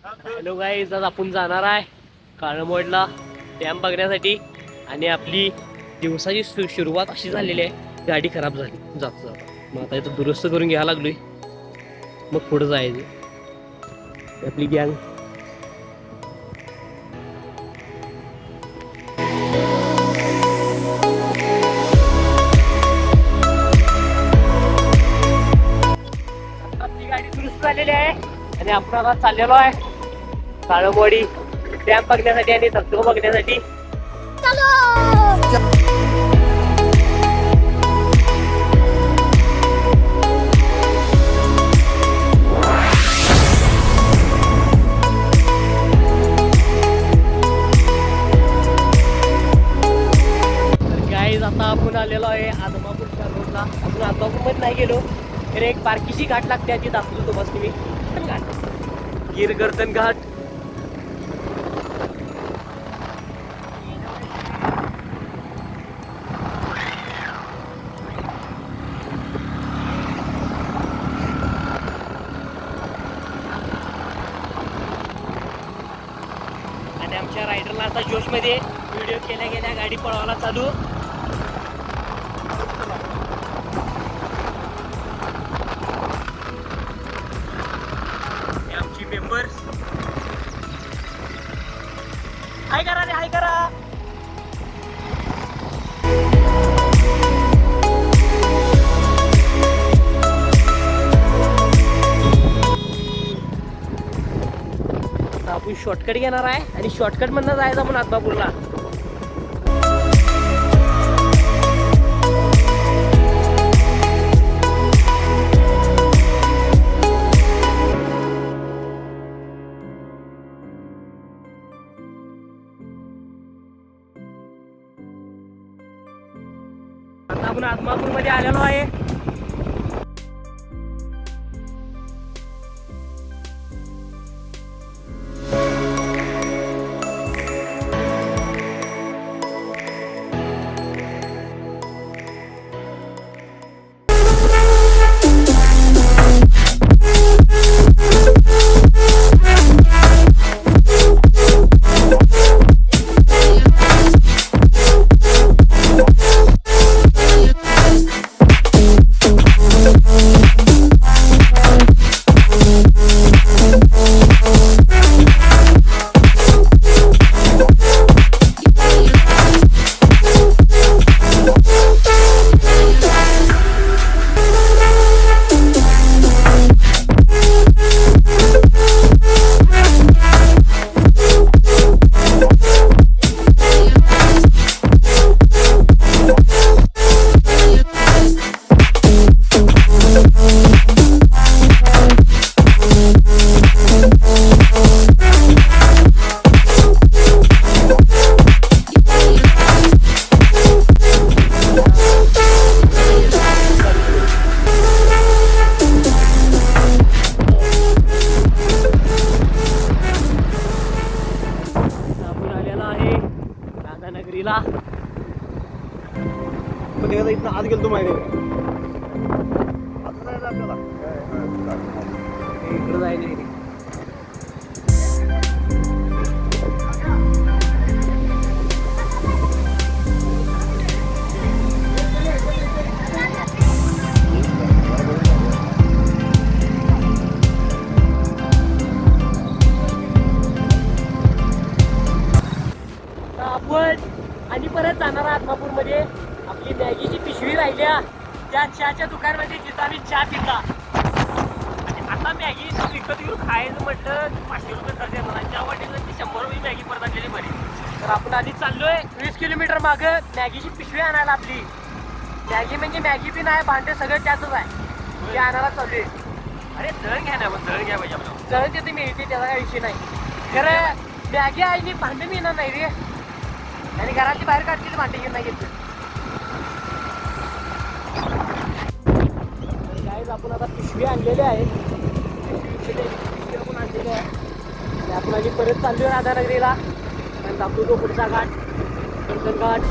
Hello guys, आज आपण जाणार आहे काळमोडला डॅम बघण्यासाठी. आणि आपली दिवसाची सुरुवात अशी झालेली आहे, गाडी खराब झाली जात जाता. मग आता इथं दुरुस्त करून घ्यायला लागलोय, मग पुढे जायचं. आपली गँग आपली गाडी दुरुस्त झालेली आहे आणि आपण आता चाललेलो आहे काळमोडी डॅम बघण्यासाठी आणि धबधबा बघण्यासाठी. गाईज, आता आपण आलेलो आहे आदमापूरच्या रोडला. आपण आदमापूर मध्ये नाही गेलो तर एक बारकीशी घाट लागते, ती दाखवतो तुम्हाला तुम्ही. घाट गिरगर्दन घाट. आणि आमच्या रायडरला आता जोशमध्ये व्हिडिओ केल्या गेल्या गाडी पळवायला चालू. आमची मेंबर्स हाय करा रे, हाय करा. आपण शॉर्टकट घेणार आहे आणि शॉर्टकट मधनं जायचं आपण आदमापूरला. आता आपण आदमापूर मध्ये आलेलो आहे. राधानगरीला इथं आत गेलो माहिती आपल्याला इकडं जायला. आपण आणि परत जाणार आदमापूर मध्ये. आपली मॅगीची पिशवी राहिल्या त्या चहाच्या दुकानामध्ये, जिथं आम्ही चहा पिता. आणि आता मॅगी विकत घेऊन खायचं म्हटलं 500 रुपये खर्च येणार. ज्या वाटेला ती 100 रुपये मॅगी परत आणलेली बरी. तर आपण आधी चाललोय 20 किलोमीटर मागं मॅगीची पिशवी आणायला. आपली मॅगी म्हणजे मॅगी बी नाही, भांडे सगळं त्यातच आहे, ते आणायला चालू आहे. अरे जळण घ्या ना, जळण घ्या पाहिजे आपल्याला. जळण तिथे मिळते, त्याचा काही विषय नाही. खरं मॅगी आहे आणि भांडे मिळणार नाही रे, आणि घरातली बाहेर काढतील भांडे घेऊन नाही घेतलं. आपण आता पिशवी आणलेली आहे, पिशवी आपण आणलेली आहे. आणि आपण आधी परत चाललोय राधानगरीला. आणि दाखवतो पुढचा घाट, कर्जन घाट.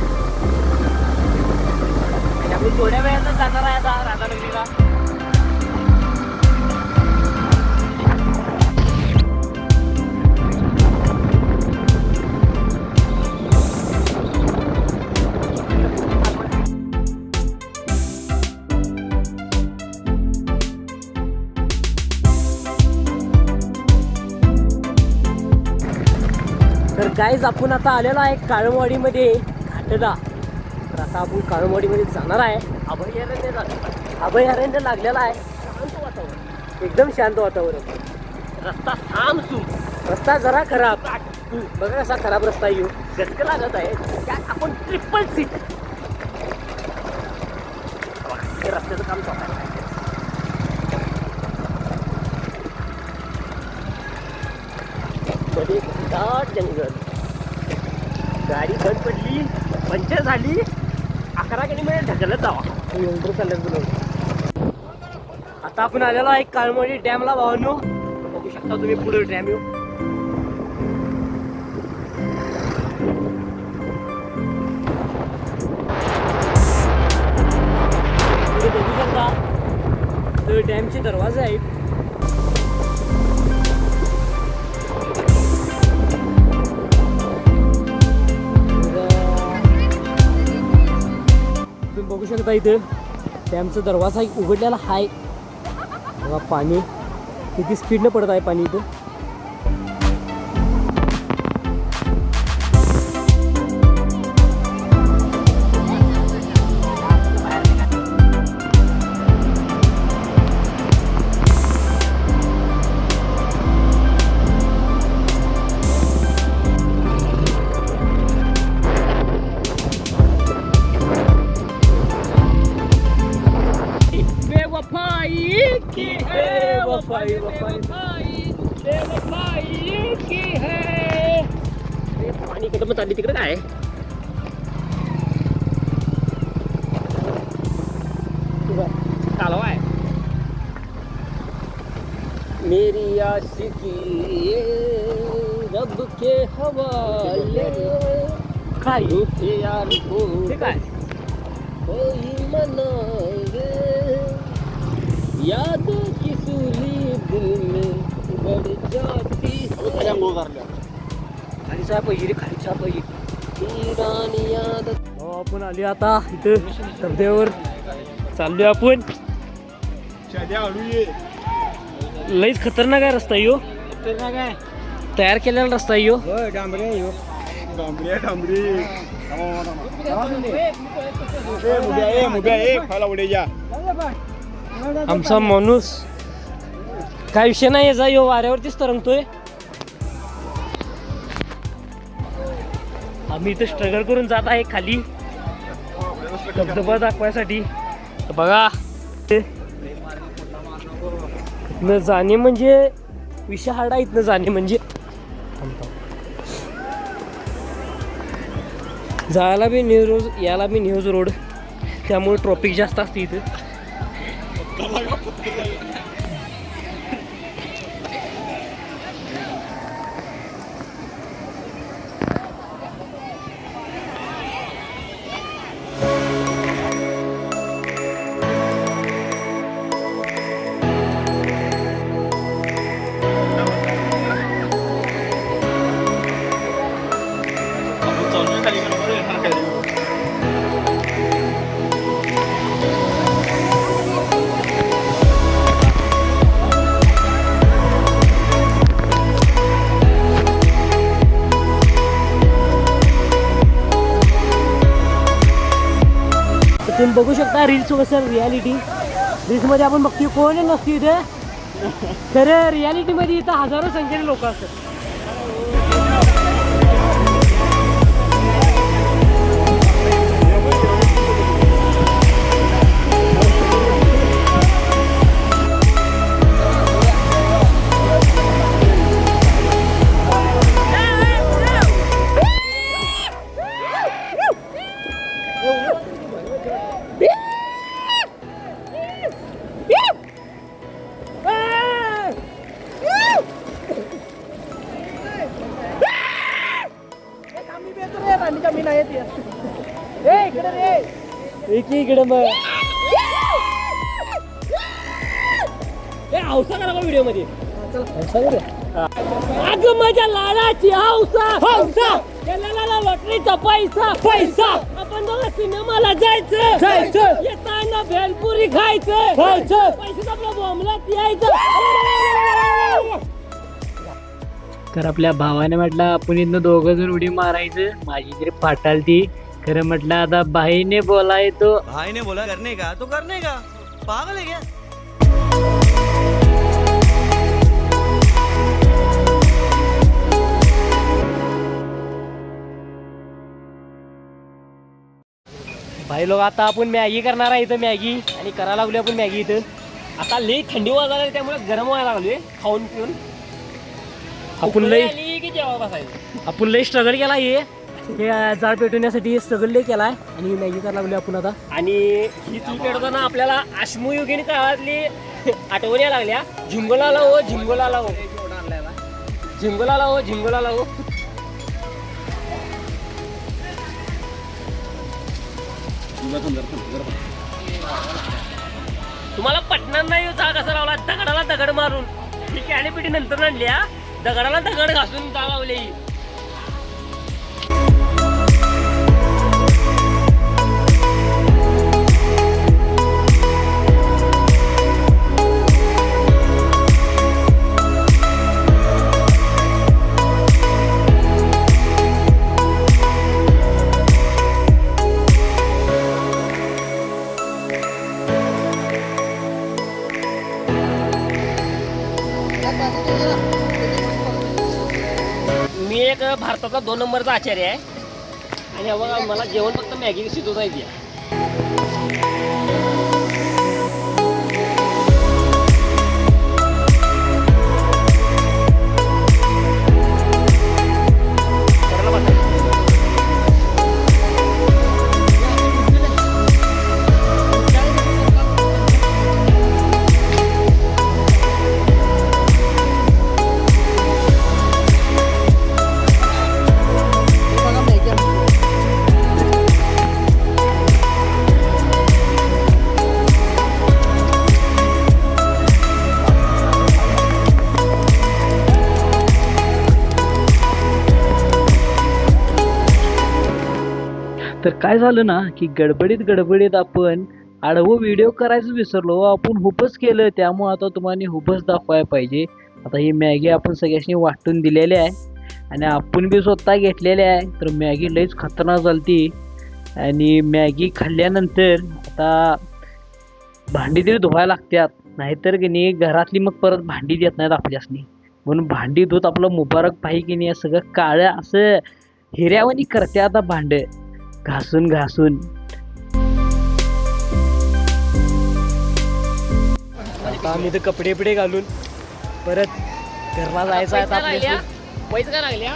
आणि आपण थोड्या वेळातच जाणार आहे आता राधानगरीला. तर गाईज आपण आता आलेलो आहे काळमवाडीमध्ये घाटला. तर आता आपण काळमवाडीमध्ये जाणार आहे. अभयारण्य लागलेला आहे. शांत वातावरण, एकदम शांत वातावरण. रस्ता सामसूम, रस्ता जरा खराब. बघा कसा खराब रस्ता येऊ गचक लागत आहे. त्यात आपण ट्रिपल सीट. रस्त्याचं काम चालू आहे. मध्ये दाट जंगल. गाडी बंद पडली, पंचर झाली. 11 किलोमीटर ढकलत जावा एवढं चालत बोलवलं. आता आपण आलेलो आहे काळमवाडी डॅमला भावांनो. बघू शकता तुम्ही पुढे डॅम येऊ. पुढे बघू शकता तर डॅमचे दरवाजे आहेत. तुम्ही बघू शकता इथं डॅमचा दरवाजा उघडलेला आहे. बघा पाणी किती स्पीडनं पडत आहे पाणी इथं. पाणी कुठं पण चालली तिकडे काय कालवा आहे. मेरी आशिकी रब के हवाले काय यार को काय कोई मनाए यादों की सूली दिल में बढ़ जाती है. खालीचा पाहिजे रे, खालीचा पाहिजे. आपण आली आता इथं धबधब्यावर चाललोय आपण. लईच खतरनाक आहे रस्ता यो. तयार केलेला रस्ता यो. आमचा माणूस काय विषय नाही याचा यो वाऱ्यावरतीच तरंगतोय. आम्ही इथं स्ट्रगल करून जात आहे खाली धबधबा दाखवायसाठी. बघा इथनं जाणे म्हणजे विषय हार्ड आहे. इथनं जाणे म्हणजे जायला बी न्यूज रोड, यायला बी न्यूज रोड, त्यामुळे ट्रॉफिक जास्त असते इथं. तुम्ही बघू शकता रील्स वगैरे रियालिटी. रील्समध्ये आपण बघतो कोण नसतो इथे, तर रियालिटीमध्ये इथं हजारो संख्येने लोक असतात. इकडे मग हौसा करा व्हिडिओ मध्ये. अगं माझ्या लाडाची हौसा हौसा, लॉटरीचा पैसा पैसा, आपण दोघं सिनेमाला जायचं येताना भेलपुरी खायचं पैशात आपला बॉम्बलात यायचं. तर आपल्या भावाने म्हटलं आपण इथनं दोघं जण उडी मारायचं. माझी तरी पाटाल ती खरं म्हटलं आता बाईने बोलाय तो. भाई ने बोला करने का तो करने का, पागल है क्या? भाई लोक आता आपण मॅगी करणार आहे इथं मॅगी आणि करायला लागलो आपण मॅगी इथं. आता लई थंडी वाजायला लागली त्यामुळे गरम व्हायला लागलोय खाऊन पिऊन. आपण लई स्ट्रगल केला हे जाळ पेटवण्यासाठी स्ट्रगल लई केलाय आणि मॅगी करायला लागलो आपण आता. आणि ही चूल पेटवताना आपल्याला अश्मयुगिनी काळातली आठवण यायला लागल्या. झिंगोलाला हो झिंगोलाला हो झिंगोलाला हो झिंगोलाला हो. तुम्हाला पटणार नाही जाळ कसा लावला, दगडाला दगड मारून. ही कॅली पिढी नंतर आणली हा, दगडाला दगड घासून जाळ लावली. मी एक भारताचा 2 नंबरचा आचार्य आहे आणि हा बघा मला जेवण फक्त मॅगी शिजवता येते. तर काय झालं ना की गडबडीत आपण आडवं व्हिडिओ करायचं विसरलो. आपण हुबच केलं त्यामुळे आता तुम्हाला हुबच दाखवायला पाहिजे. आता ही मॅगी आपण सगळ्यांनी वाटून दिलेली आहे आणि आपण बी स्वतः घेतलेली आहे. तर मॅगी लईच खतरनाक झालती आणि मॅगी खाल्ल्यानंतर आता भांडी तरी धुवायला लागतात, नाहीतर की नाही घरातली मग परत भांडी देत नाहीत आपल्यासनी. म्हणून भांडी धुत आपलं मुबारक पाहिजे की नाही सगळं काळं असं हिऱ्यावानी करते आता भांड घासून घासून. आता आम्ही तर कपडे बिडे घालून परत घरला जायचं आहे. पैसे काय लागल्या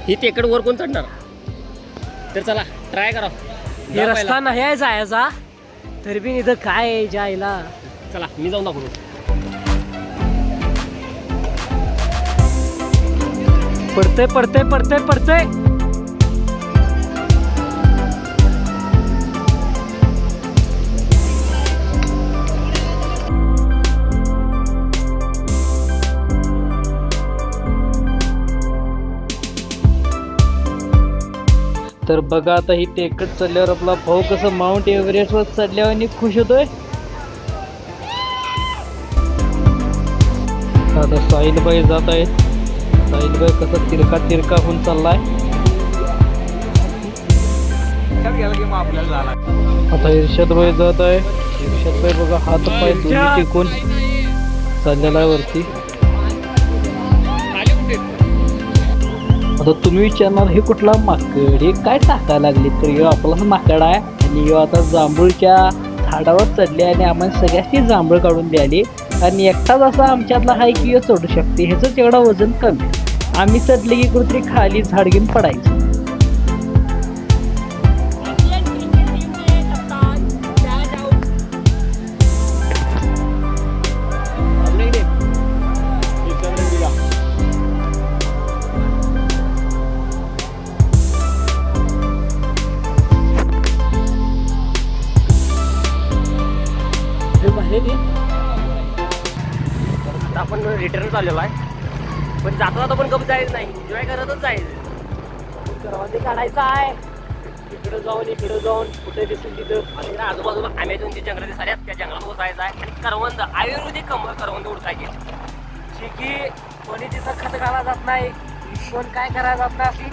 ही टेकड वर कोण चढणार. तर चला ट्राय करा. हे रस्ता नाही आहे जायचा तरी बी इथं काय आहे जायला. चला मी जाऊन दाखवतो. पडतंय पडतंय पडतंय पडतंय. तर बघा आता ही टेकड चढल्यावर आपला भाऊ कसं माउंट एव्हरेस्टवर चढल्यावर आणि खुश होतोय. आता साहिलबाई जात आहेत. साहिलबाई कसं तिरका होऊन चाललाय. आता इर्षदबाई जात आहे. इर्षदबाई बघा हात पाय दोन्ही टेकून चाललेला आहे वरती. आता तुम्ही विचारणार हे कुठला माकड, हे काय टाकायला लागले. तर ह्यो आपलाच माकड आहे आणि ह्यो आता जांभूळच्या झाडावर चढले आणि आम्हाला सगळ्यांनी जांभूळ काढून द्याली. आणि एकटाच असा आमच्यातला आहे की ह्यो चढू शकते. ह्याचं एवढा वजन कमी. आम्ही चढले की कुठेतरी खाली झाड घेऊन पडायचं. आता आपण रिटर्न चाललेलो आहे पण जाता जाता पण गप जायचं नाही, एन्जॉय करतच जायचं. दरवाजे काढायचा आहे. इकडं जाऊन कुठे दिसून तिथं आणि आजूबाजूला आंब्याचे जंगल दिसाल्यात त्या जंगलात जायचं आहे. आणि करवंद आयुर्वेदिक करवंद उडकायचे जी की कोणी तिथं खत घाला जात नाही, कोण काय करायला जात नाही. आपली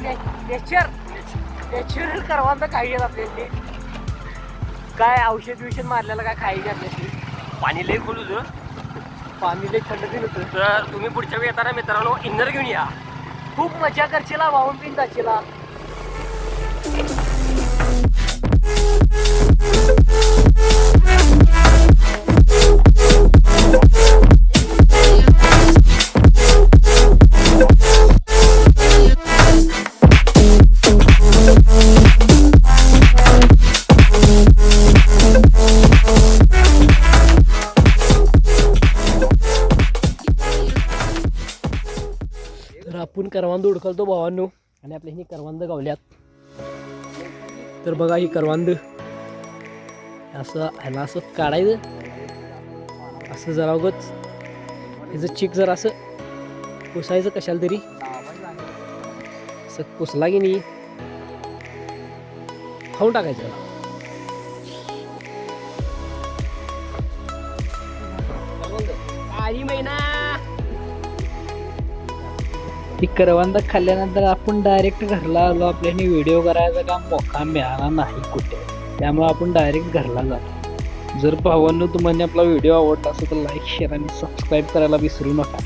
नॅचरल करवंद खायची आपल्याला. काय औषध विषध मारलेलं काय खायची आपल्याला. पाणी लई खोल होतं, पाणी लई थंड पण होतं. तर तुम्ही पुढच्या वेळी येताना मित्रांनो इन्नर घेऊन या, खूप मजा करशीला, वाहून पिन जाशीला. तर आपण करवंद उडकलतो भावांनो, आणि आपल्या ही करवंद गावल्यात. तर बघा ही करवंद असं ह्याला असं काढायचं, असं जरा उगच ह्याचं चिक जरा असं पुसायचं कशाला तरी. असं पुसला की नाही खाऊन टाकायचं. काळी मैना ती करवंद खाल्ल्यानंतर आपण डायरेक्ट घरला आलो. आपल्याने व्हिडिओ करायचा काम मोका मिळाला नाही कुठे, त्यामुळे आपण डायरेक्ट घरला जातो. जर भावांनो तुम्हाला आपला व्हिडिओ आवडला असेल तर लाईक शेअर आणि सबस्क्राईब करायला विसरू नका.